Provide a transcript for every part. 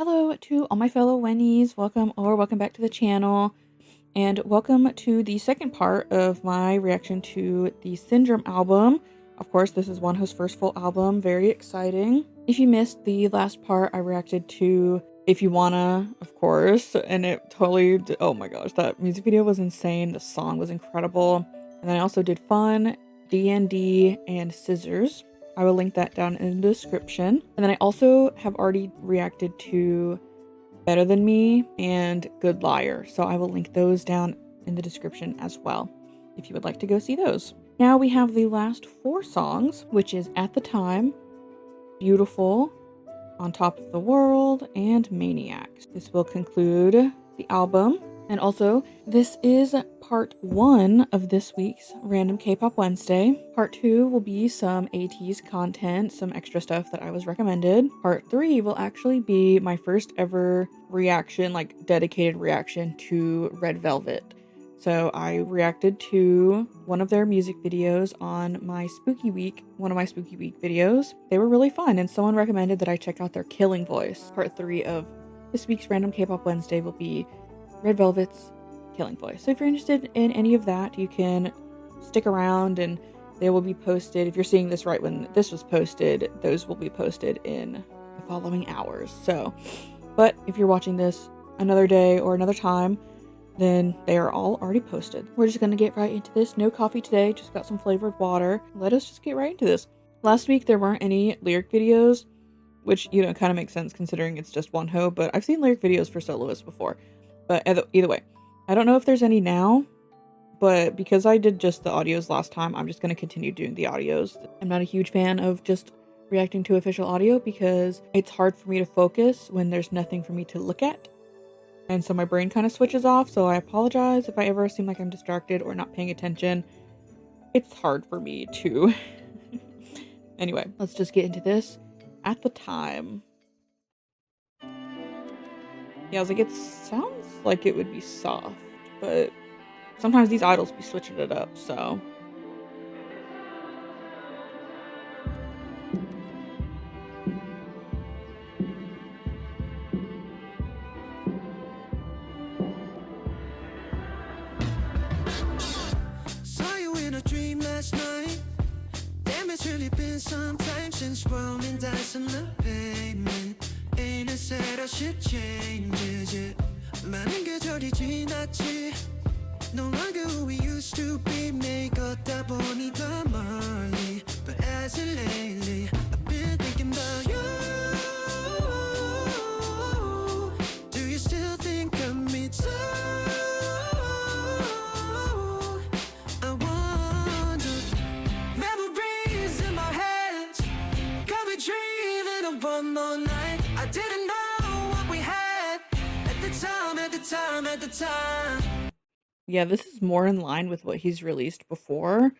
Hello to all my fellow Wennies. Welcome back to the channel. And welcome to the second part of my reaction to the Syndrome album. Of course, this is WONHO's first full album. Very exciting. If you missed the last part, I reacted to If You Wanna, of course. And it totally, oh my gosh, that music video was insane. The song was incredible. And then I also did Fun, D&D, and Scissors. I will link that down in the description. And then I also have already reacted to Better Than Me and Good Liar. So I will link those down in the description as well, if you would like to go see those. Now we have the last 4 songs, which is At the Time, Beautiful, On Top of the World, and Maniac. This will conclude the album. And also, this is part 1 of this week's Random K-Pop Wednesday. Part 2 will be some ATEEZ content, some extra stuff that I was recommended. Part 3 will actually be my first ever reaction, like dedicated reaction to Red Velvet. So I reacted to one of their music videos on my Spooky Week, one of my Spooky Week videos. They were really fun, and someone recommended that I check out their Killing Voice. Part 3 of this week's Random K-Pop Wednesday will be Red Velvet's Killing Voice. So if you're interested in any of that, you can stick around and they will be posted. If you're seeing this right when this was posted, those will be posted in the following hours. So, but if you're watching this another day or another time, then they are all already posted. We're just going to get right into this. No coffee today, just got some flavored water. Let us just get right into this. Last week there weren't any lyric videos, which, you know, kind of makes sense considering it's just WONHO, but I've seen lyric videos for soloists before. But either way, I don't know if there's any now, but because I did just the audios last time, I'm just going to continue doing the audios. I'm not a huge fan of just reacting to official audio because it's hard for me to focus when there's nothing for me to look at. And so my brain kind of switches off, so I apologize if I ever seem like I'm distracted or not paying attention. It's hard for me to. Anyway, let's just get into this. At the Time. Yeah, I was like, it sounds like it would be soft, but sometimes these idols be switching it up, so. Saw you in a dream last night. Damn, it's really been some time since rolling dice on the pavement. Ain't it said I should change it? 많은 계절이 지났지. No longer who we used to be. 매일 걷다 보니 더 멀리. But as of lately, I've been thinking about you. Do you still think of me too? I wonder. Memories in my head. Got me dreaming of one more night. I didn't know what we had at the time. Yeah, this is more in line with what he's released before,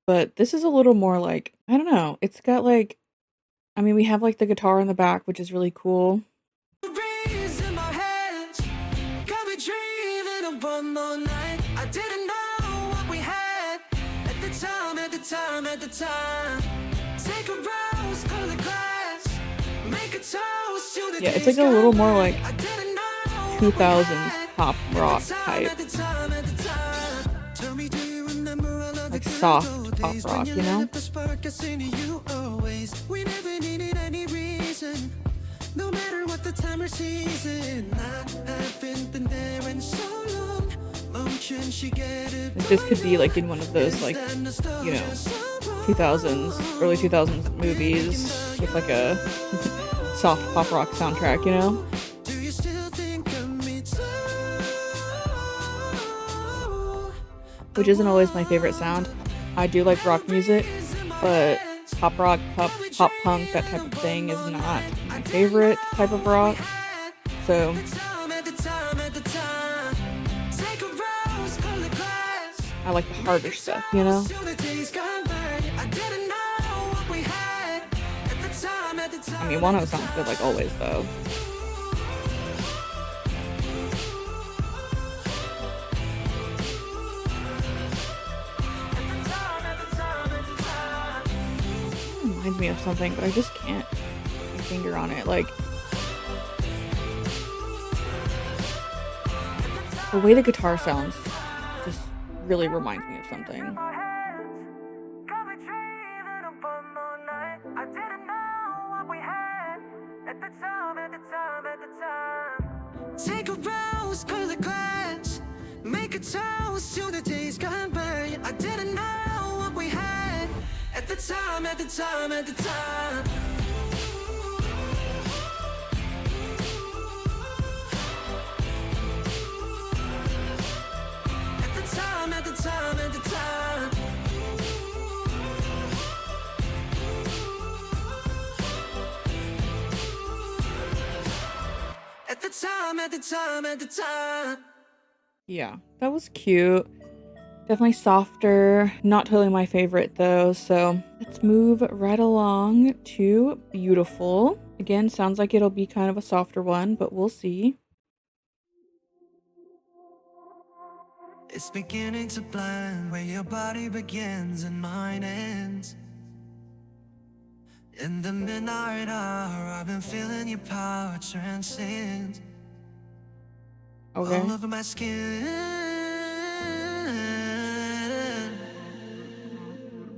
but this is a little more like, I don't know, it's got like, I mean, we have like the guitar in the back, which is really cool. Memories in my head. Got me dreaming of one more night. I didn't know what we had at the time. Take a rose, call a glass. Make a toast to the Yeah, it's like a little more like I didn't know 2000s pop rock type, Tell me, do you remember all of like the soft good pop days rock, when you know? lit up the spark I seen in you always. We never needed any reason, no matter what the time or season. I haven't been there in so long. Like, this could be like in one of those, like, you know, 2000s, early 2000s movies with like a soft pop rock soundtrack, you know? Do you still think of me too? Which isn't always my favorite sound. I do like rock music, but pop rock, pop punk, that type of thing is not my favorite type of rock. So I like the harder stuff, you know? I mean, WONHO sounds good like always, though. Reminds me of something, but I just can't put my finger on it. Like, The way the guitar sounds just really reminds me of something. Take a rose, curl the glass, make a toast to the days gone by. I didn't know what we had at the time, at the time, at the time. At the time, at the time, at the time. At the time, at the time, at the time. Yeah, that was cute. Definitely softer. Not totally my favorite though. So let's move right along to Beautiful. Again, sounds like it'll be kind of a softer one, but we'll see. It's beginning to blend where your body begins and mine ends. In the midnight hour, I've been feeling your power transcend Okay. all over my skin.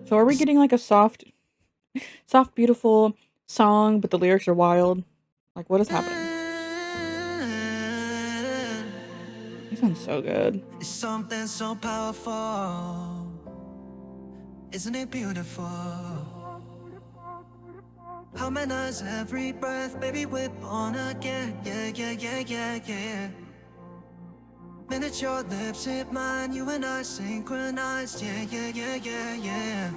So are we getting like a soft, beautiful song, but the lyrics are wild? Like, what is happening? He sounds so good. It's something so powerful. Isn't it beautiful? Harmonize every breath, baby, we're born again. Yeah, yeah, yeah, yeah, yeah. Minute your lips hit mine, you and I synchronized. Yeah, yeah, yeah, yeah, yeah.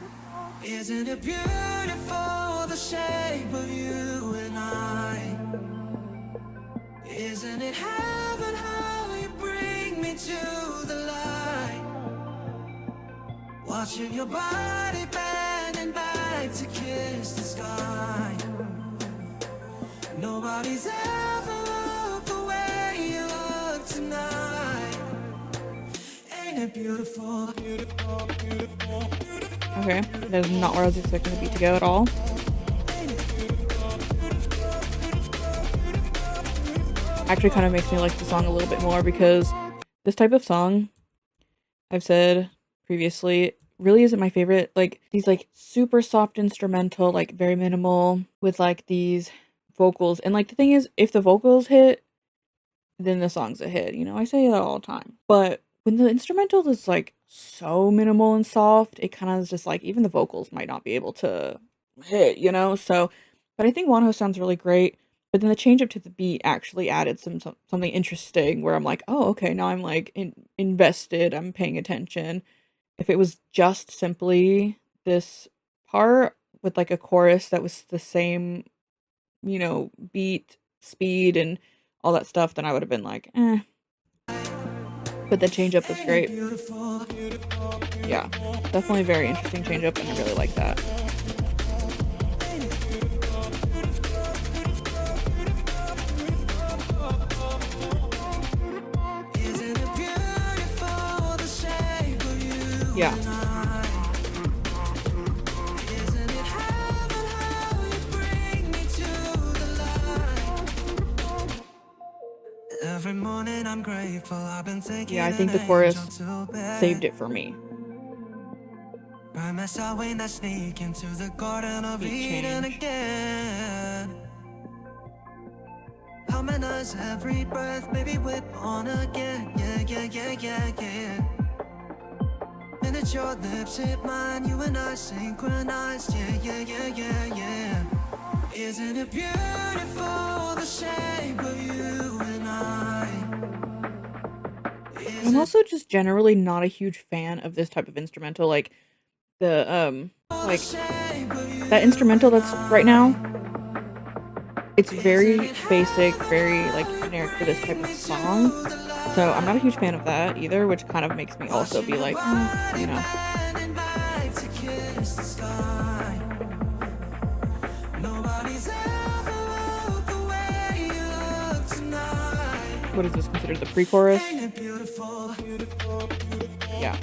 Isn't it beautiful, the shape of you and I? Isn't it heaven how you bring me to the light? Watching your body bending back to kiss the sky. Nobody's ever looked the way you look tonight. Ain't it beautiful, beautiful, beautiful, beautiful? Okay, that is not where I was expecting the beat to go at all. Actually kind of makes me like the song a little bit more because this type of song, I've said previously, really isn't my favorite. Like these like super soft instrumental, like very minimal with like these vocals. And like the thing is, if the vocals hit, then the song's a hit. You know, I say that all the time. But when the instrumental is like so minimal and soft, it kind of is just like even the vocals might not be able to hit, you know? So, but I think WONHO sounds really great. But then the change up to the beat actually added something interesting where I'm like, oh, okay, now I'm like invested, I'm paying attention. If it was just simply this part with like a chorus that was the same, you know, beat, speed, and all that stuff, then I would have been like, eh. But the change up was great. Yeah, definitely a very interesting change up, and I really like that. Yeah. Every morning I'm grateful. I've been thinking. Yeah, I think the chorus saved it for me. Promise I will not sneak into the garden of Eden again. Harmonize every breath, baby, we're born again. Yeah, yeah, yeah, yeah, yeah. Minute your lips hit mine, you and I synchronized. Yeah, yeah, yeah, yeah, yeah. Isn't it beautiful, the shape of you and I? I'm also just generally not a huge fan of this type of instrumental, like the like that instrumental that's right now. It's very basic, very like generic for this type of song. So I'm not a huge fan of that either, which kind of makes me also be like, you know. What is this considered, the pre-chorus? Yeah.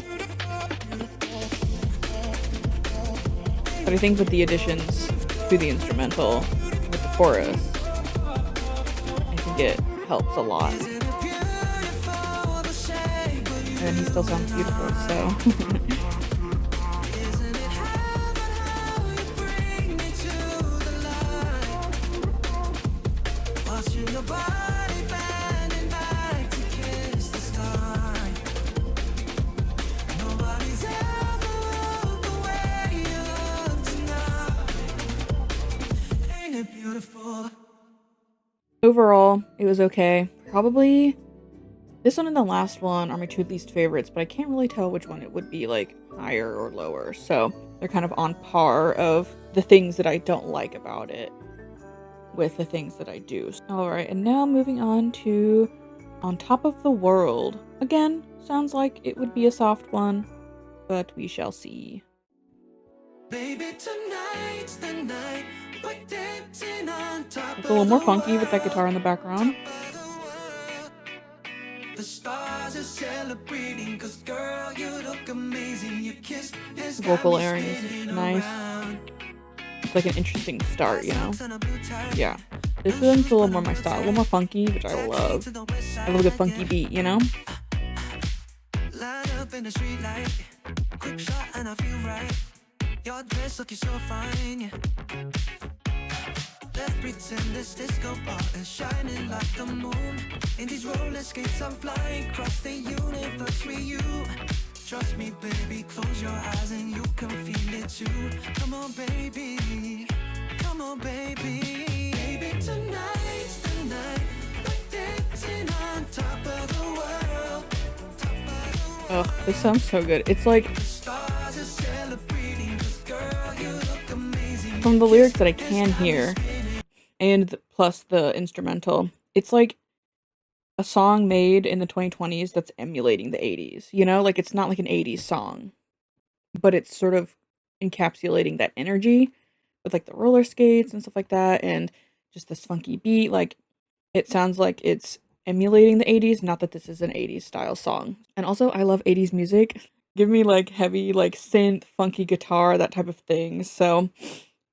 But I think with the additions to the instrumental, with the chorus, I think it helps a lot. and he still sounds beautiful, so. Isn't it heaven how you bring me to the light? Watching your body bending back to kiss the sky. Nobody's ever looked the way you look tonight. Ain't it beautiful? Overall, it was okay. Probably this one and the last one are my two least favorites, but I can't really tell which one it would be like higher or lower. So they're kind of on par of the things that I don't like about it with the things that I do. All right, and now moving on to On Top of the World. Again, sounds like it would be a soft one, but we shall see. Baby, tonight's the night. We're dancing on top It's a little more funky with that guitar in the background. of the world. The stars are celebrating, 'cause girl, you look amazing. Your kiss has got Vocal me layering is spinning nice. around. It's like an interesting start, you know? On a blue tide. Yeah. This one's a little more my style, a little more funky, which I love. I love a good funky beat, you know? Line up in the street light. Quick shot and I feel right. Your dress looking so fine, yeah. Let's pretend this disco ball is shining like the moon. In these roller skates I'm flying across the universe with you. Trust me, baby, close your eyes and you can feel it too. Come on, baby. Come on, baby. Baby, tonight's the night. We're dancing on top of the world. Top of the world. Ugh, this sounds so good. It's like, The stars are celebrating, 'cause girl, you look amazing. from the lyrics that I can hear, and plus the instrumental, it's like a song made in the 2020s that's emulating the 80s, you know? Like, it's not like an 80s song, but it's sort of encapsulating that energy with, like, the roller skates and stuff like that, and just this funky beat. Like, it sounds like it's emulating the 80s, not that this is an 80s style song. And also, I love 80s music. Give me, like, heavy, like, synth, funky guitar, that type of thing. So,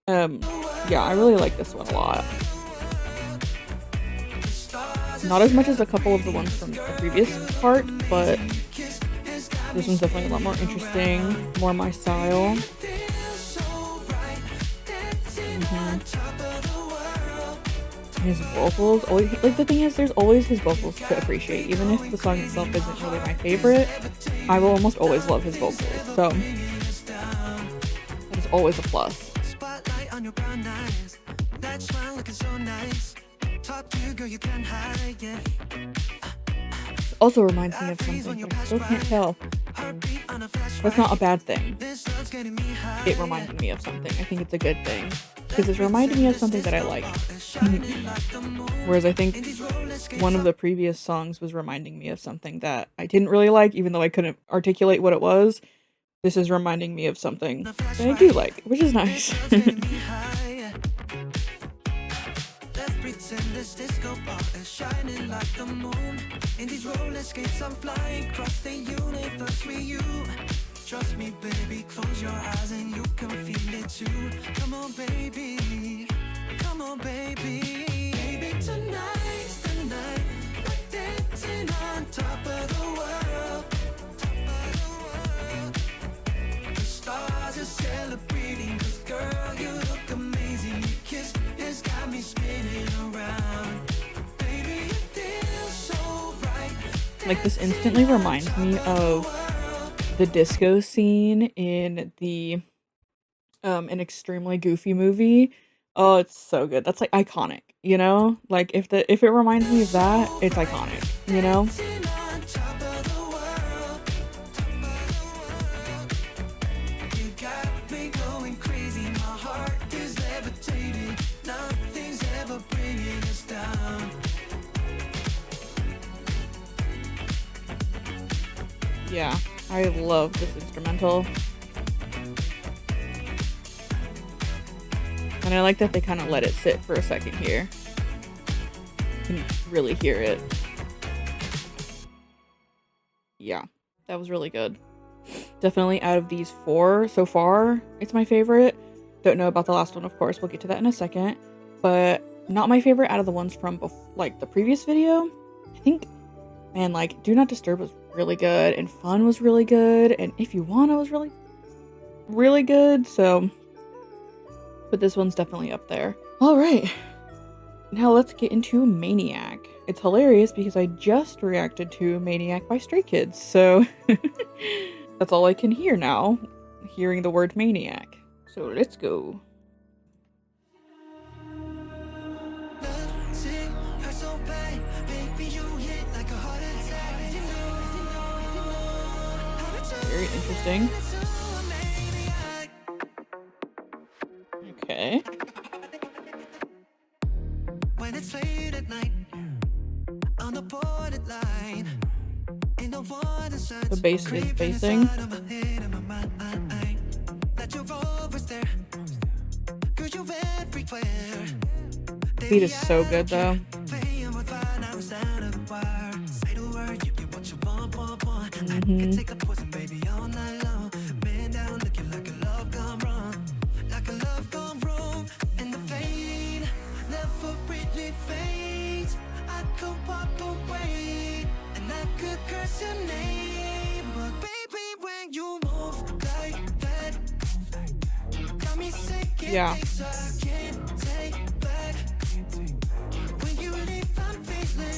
yeah, I really like this one a lot. Not as much as a couple of the ones from the previous part, but this one's definitely a lot more interesting, more my style. His vocals, always, like, the thing is, there's always his vocals to appreciate. Even if the song itself isn't really my favorite, I will almost always love his vocals. So, that is always a plus. Spotlight on your brown eyes. That smile looking so nice. Top two, girl, you can't hide, yeah. This also reminds me of something, but I still can't tell. Heartbeat on a flash. That's not a bad thing. This love's getting me high. It reminded me of something. I think it's a good thing. Because it's reminding me of something that I like. Whereas I think one of the previous songs was reminding me of something that I didn't really like, even though I couldn't articulate what it was. This is reminding me of something that I do like, which is nice. Let's pretend this disco ball is shining like the moon. In these roller skates I'm flying across the universe with you. Trust me, baby, close your eyes and you can feel it too. Come on, baby. Come on, baby. Baby, tonight's the night. We're dancing on top of the world. Top of the world. The stars are celebrating, 'cause girl, you look amazing. Your kiss has got me spinning around. Baby, it feels so right. Like, this instantly reminds me of the disco scene in the an extremely goofy movie. Oh, it's so good. That's like iconic, you know? Like, if it reminds me of that, it's iconic, you know? Dancing on top of the world. Top of the world. You got me going crazy. My heart is levitating. Nothing's ever bringing us down. Yeah, I love this instrumental. And I like that they kind of let it sit for a second here. You can really hear it. Yeah, that was really good. Definitely out of these four so far, it's my favorite. Don't know about the last one, of course. We'll get to that in a second. But not my favorite out of the ones from like the previous video. I think, man, like, Do Not Disturb was really good, and Fun was really good, and If You Wanna was really, really good, so, but this one's definitely up there. All right, now let's get into Maniac. It's hilarious because I just reacted to Maniac by Stray Kids, so that's all I can hear now, hearing the word Maniac. So let's go. Very interesting. Okay. When it's late at night, on the borderline, ain't no one The bass is basing. Beat is so good though. Yeah.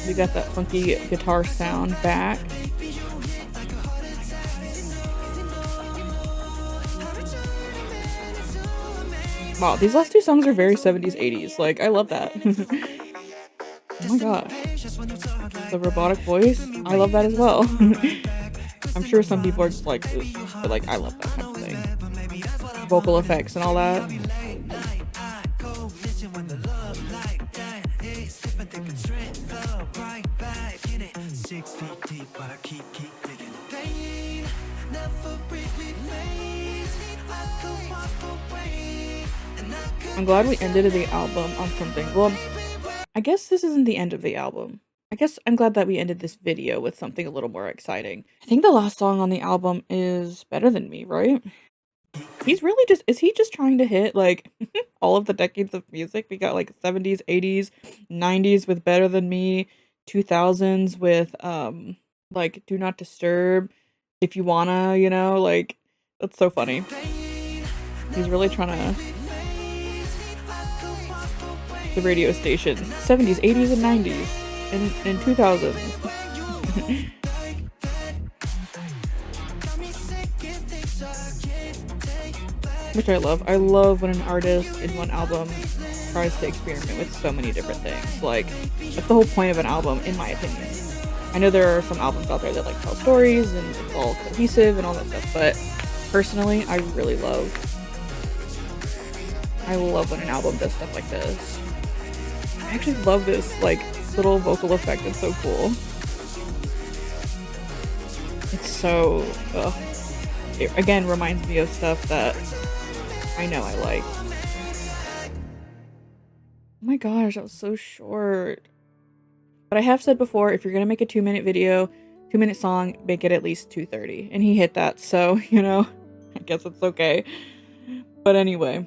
We got that funky guitar sound back. Wow, these last two songs are very 70s, 80s. Like, I love that. Oh my god. The robotic voice, I love that as well. I'm sure some people are just like, ugh, but like, I love that kind of thing. Vocal effects and all that. I'm glad we ended the album on something. Well, I guess this isn't the end of the album. I guess I'm glad that we ended this video with something a little more exciting. I think the last song on the album is Better Than Me, right? He's really just, is he just trying to hit like all of the decades of music? We got like 70s, 80s, 90s with Better Than Me, 2000s with like Do Not Disturb, If You Wanna, you know, like that's so funny. He's really trying to the radio stations, 70s, 80s, and 90s, and 2000s. Which I love. I love when an artist in one album tries to experiment with so many different things. Like, that's the whole point of an album, in my opinion. I know there are some albums out there that like tell stories and it's all cohesive and all that stuff, but personally, I really love when an album does stuff like this. I actually love this like little vocal effect. It's so cool. It's so it again reminds me of stuff that I know I like. Oh my gosh, that was so short. But I have said before, if you're gonna make a 2-minute video, 2-minute song, make it at least 2:30. And he hit that, so you know, I guess it's okay. But anyway,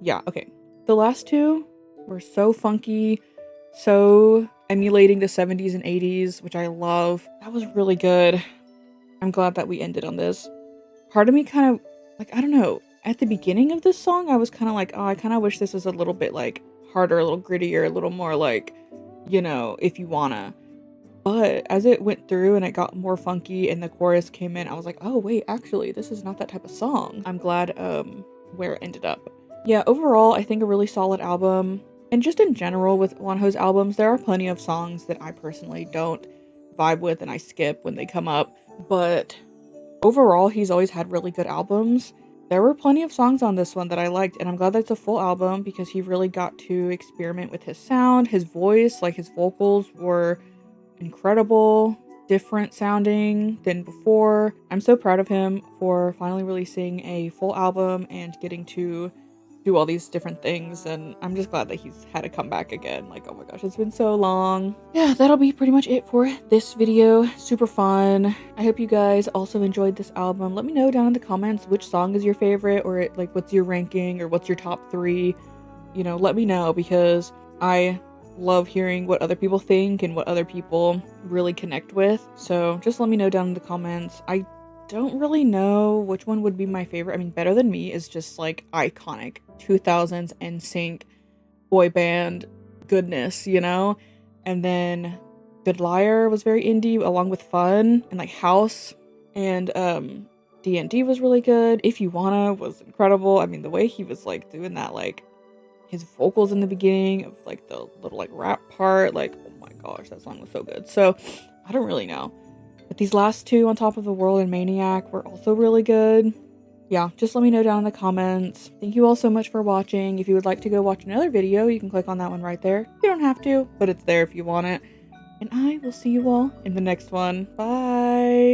yeah, okay. The last two were so funky, so emulating the 70s and 80s, which I love. That was really good. I'm glad that we ended on this. Part of me kind of, like, I don't know, at the beginning of this song, I was kind of like, oh, I kind of wish this was a little bit, like, harder, a little grittier, a little more, like, you know, If You Wanna. But as it went through and it got more funky and the chorus came in, I was like, oh, wait, actually, this is not that type of song. I'm glad where it ended up. Yeah, overall, I think a really solid album. And just in general with WONHO's albums, there are plenty of songs that I personally don't vibe with and I skip when they come up. But overall, he's always had really good albums. There were plenty of songs on this one that I liked, and I'm glad that it's a full album because he really got to experiment with his sound, his voice, like his vocals were incredible, different sounding than before. I'm so proud of him for finally releasing a full album and getting to do all these different things, and I'm just glad that he's had to come back again. Like, oh my gosh, it's been so long. Yeah, that'll be pretty much it for this video. Super fun. I hope you guys also enjoyed this album. Let me know down in the comments which song is your favorite, or like what's your ranking, or what's your top 3. You know, let me know because I love hearing what other people think and what other people really connect with. So just let me know down in the comments. I don't really know which one would be my favorite. I mean, Better Than Me is just like iconic 2000s NSYNC boy band goodness, you know? And then Good Liar was very indie along with Fun and like House, and D&D was really good. If You Wanna was incredible. I mean, the way he was like doing that, like his vocals in the beginning of like the little like rap part, like oh my gosh, that song was so good. So I don't really know. But these last two, On Top of the World and Maniac, were also really good. Yeah, just let me know down in the comments. Thank you all so much for watching. If you would like to go watch another video, you can click on that one right there. You don't have to, but it's there if you want it. And I will see you all in the next one. Bye!